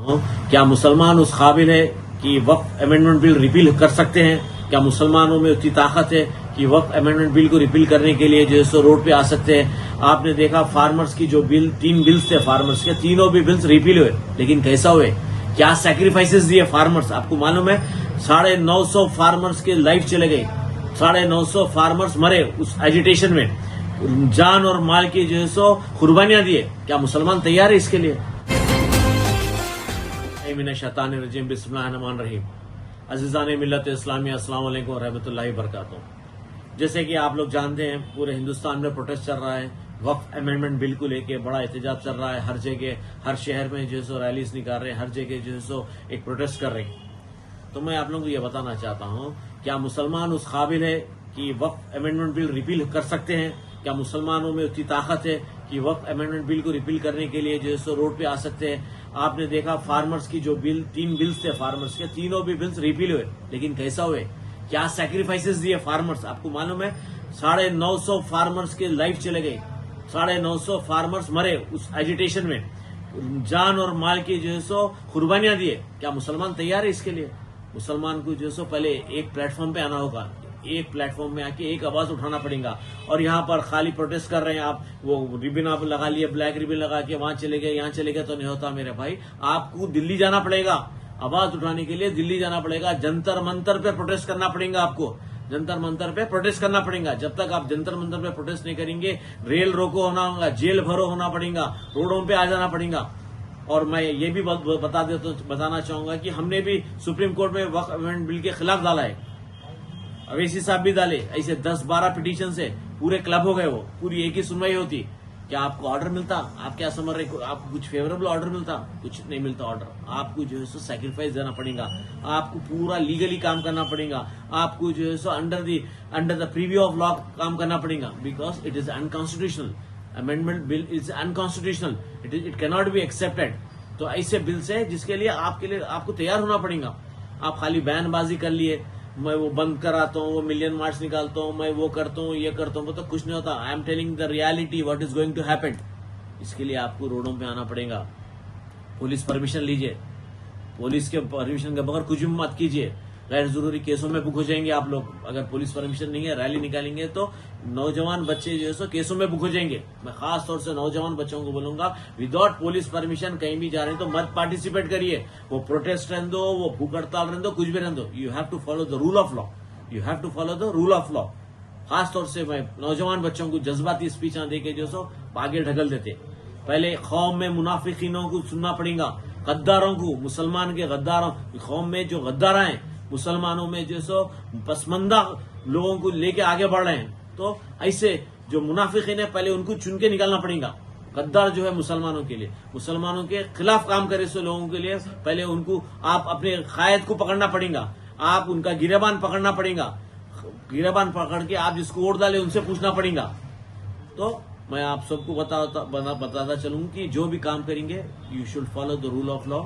क्या मुसलमान उस काबिल है कि वक्फ अमेंडमेंट बिल रिपील कर सकते हैं? क्या मुसलमानों में उतनी ताकत है कि वक्फ अमेंडमेंट बिल को रिपील करने के लिए जो है सो रोड पे आ सकते हैं? आपने देखा फार्मर्स की जो बिल, 3 बिल्स थे फार्मर्स के, तीनों भी बिल्स रिपील हुए, लेकिन कैसा हुए? क्या सैक्रिफाइसेस दिए फार्मर्स? आपको मालूम है 950 फार्मर्स के लाइफ चले गए, 950 फार्मर्स मरे उस एजिटेशन में, जान और माल की जो है सो कुर्बानियां दिए। क्या मुसलमान तैयार है इसके लिए? शैतानिर्रजीम, बिस्मिल्लाहिर्रहमानिर्रहीम। अज़ीज़ान मिल्लत इस्लामिया, अस्सलाम वालेकुम रहमतुल्लाहि व बरकातुहू। जैसे कि आप लोग जानते हैं, पूरे हिंदुस्तान में प्रोटेस्ट चल रहा है वक्फ अमेंडमेंट बिल को लेके, बड़ा एहतजाज चल रहा है। हर जगह, हर शहर में जो है सो रैलीज निकाल रहे हैं, हर जगह जो है सो एक प्रोटेस्ट कर रहे हैं। तो मैं आप लोगों को ये बताना चाहता हूँ, क्या मुसलमान उस काबिल है कि वक्फ अमेंडमेंट बिल रिपील कर सकते हैं? क्या मुसलमानों में उतनी ताकत है कि वक्फ अमेंडमेंट बिल को रिपील करने के लिए जो है सो रोड पे आ सकते हैं? आपने देखा फार्मर्स की जो बिल, 3 बिल्स थे फार्मर्स के, तीनों भी बिल्स रिपील हुए, लेकिन कैसा हुए? क्या सैक्रिफाइसेस दिए फार्मर्स? आपको मालूम है 950 फार्मर्स के लाइफ चले गए, 950 फार्मर्स मरे उस एजिटेशन में, जान और माल की जो है सो कुर्बानियां दिए। क्या मुसलमान तैयार है इसके लिए? मुसलमान को जो है सो पहले एक प्लेटफॉर्म पे आना होगा, एक प्लेटफॉर्म में आके एक आवाज उठाना पड़ेगा। और यहाँ पर खाली प्रोटेस्ट कर रहे हैं आप, वो रिबन आप लगा लिए, ब्लैक रिबन लगा के वहां चले गए, यहाँ चले गए, तो नहीं होता मेरे भाई। आपको दिल्ली जाना पड़ेगा, आवाज उठाने के लिए दिल्ली जाना पड़ेगा, जंतर मंतर पे प्रोटेस्ट करना पड़ेगा आपको, जंतर मंतर पे प्रोटेस्ट करना पड़ेगा। जब तक आप जंतर मंतर पे प्रोटेस्ट नहीं करेंगे, रेल रोको होना होगा, जेल भरो होना पड़ेगा, रोडों पे आ जाना पड़ेगा। और मैं ये भी बताना चाहूंगा कि हमने भी सुप्रीम कोर्ट में वक्फ अमेंडमेंट बिल के खिलाफ डाला है, अवैसी साहब भी डाले, ऐसे 10-12 पिटीशन से पूरे क्लब हो गए, वो पूरी एक ही सुनवाई होती। क्या आपको ऑर्डर मिलता? आप क्या समझ रहे, आपको कुछ फेवरेबल ऑर्डर मिलता? कुछ नहीं मिलता ऑर्डर। आपको जो है सो सैक्रिफाइस देना पड़ेगा, आपको पूरा लीगली काम करना पड़ेगा, आपको जो है so under the preview of law काम करना पड़ेगा, because it is unconstitutional. Amendment bill is unconstitutional, it can not be accepted. तो ऐसे बिल से जिसके लिए आपको तैयार होना पड़ेगा। आप खाली बयानबाजी कर लिए, मैं वो बंद कराता हूँ, वो मिलियन मार्च निकालता हूँ, मैं वो करता हूँ, ये करता हूँ, तो कुछ नहीं होता। I am telling the reality, what is going to happen. इसके लिए आपको रोडों पे आना पड़ेगा, पुलिस परमिशन लीजिए, पुलिस के परमिशन के बगैर कुछ भी मत कीजिए। गैर जरूरी केसों में बुक हो जाएंगे आप लोग। अगर पुलिस परमिशन नहीं है, रैली निकालेंगे तो नौजवान बच्चे जो है सो केसों में बुक हो जाएंगे। मैं खास तौर से नौजवान बच्चों को बोलूंगा, विदाउट पुलिस परमिशन कहीं भी जा रहे हैं तो मत पार्टिसिपेट करिए। वो प्रोटेस्ट रहने दो, वो भूख हड़ताल रहने दो, कुछ भी रहने दो, you have to follow the rule of law, you have to follow the rule of law. खास तौर से मैं नौजवान बच्चों को जज्बाती स्पीच दे के जो सो आगे ढकल देते। पहले कौम में मुनाफिकीनों को सुनना पड़ेगा, गद्दारों को, मुसलमान के गद्दारों, कौम में जो गद्दार हैं मुसलमानों में जो सो पसमंदा लोगों को लेके आगे बढ़ रहे हैं, तो ऐसे जो मुनाफिकीन है पहले उनको चुन के निकालना पड़ेगा। गद्दार जो है मुसलमानों के लिए, मुसलमानों के खिलाफ काम करे सो लोगों के लिए पहले उनको आप अपने कायद को पकड़ना पड़ेगा, आप उनका गिरेबान पकड़ना पड़ेगा, गिरेबान पकड़ के आप जिसको वोट डाले उनसे पूछना पड़ेगा। तो मैं आप सबको बताता चलूं कि जो भी काम करेंगे you should follow the rule of law.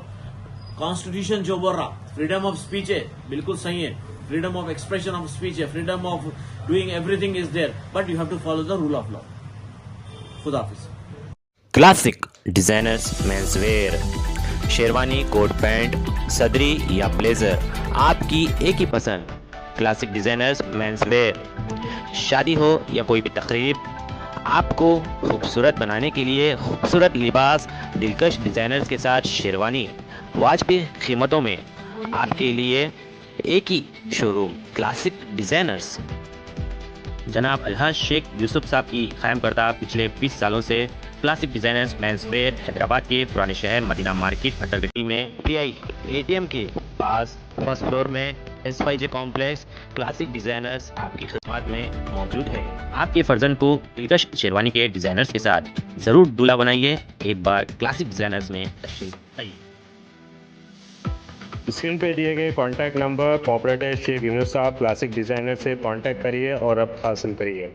Constitution जो बोल रहा फ्रीडम ऑफ स्पीच है, बिल्कुल सही है, freedom of expression of speech है, freedom of doing everything is there, but you have to follow the rule of law. खुदा हाफिज। Classic designers menswear, sherwani, coat pant, सदरी या ब्लेजर, आपकी एक ही पसंद। Classic designers menswear. शादी हो या कोई भी तकरीब, आपको खूबसूरत बनाने के लिए खूबसूरत लिबास, दिलकश डिजाइनर्स के साथ शेरवानी वाजबी कीमतों में आपके लिए एक ही शोरूम, क्लासिक डिजाइनर्स। जनाब अलहाज शेख यूसुफ साहब की कायम करता पिछले 20 सालों से क्लासिक डिजाइनर्स मेंसवेयर हैदराबाद के पुराने शहर मदीना मार्केट अटरगटी में पीआई एटीएम के पास फर्स्ट फ्लोर में SYJ कॉम्प्लेक्स क्लासिक डिजाइनर्स आपकी खिदमत में मौजूद है। आपके फर्जंद को दिलकश शेरवानी के डिजाइनर्स के साथ जरूर दूल्हा बनाइए। एक बार क्लासिक डिजाइनर्स में तशरीफ लाइए। स्क्रीन पे दिए गए contact number corporator Sheikh Yunus साहब क्लासिक डिज़ाइनर से कॉन्टैक्ट करिए और अब हासिल करिए।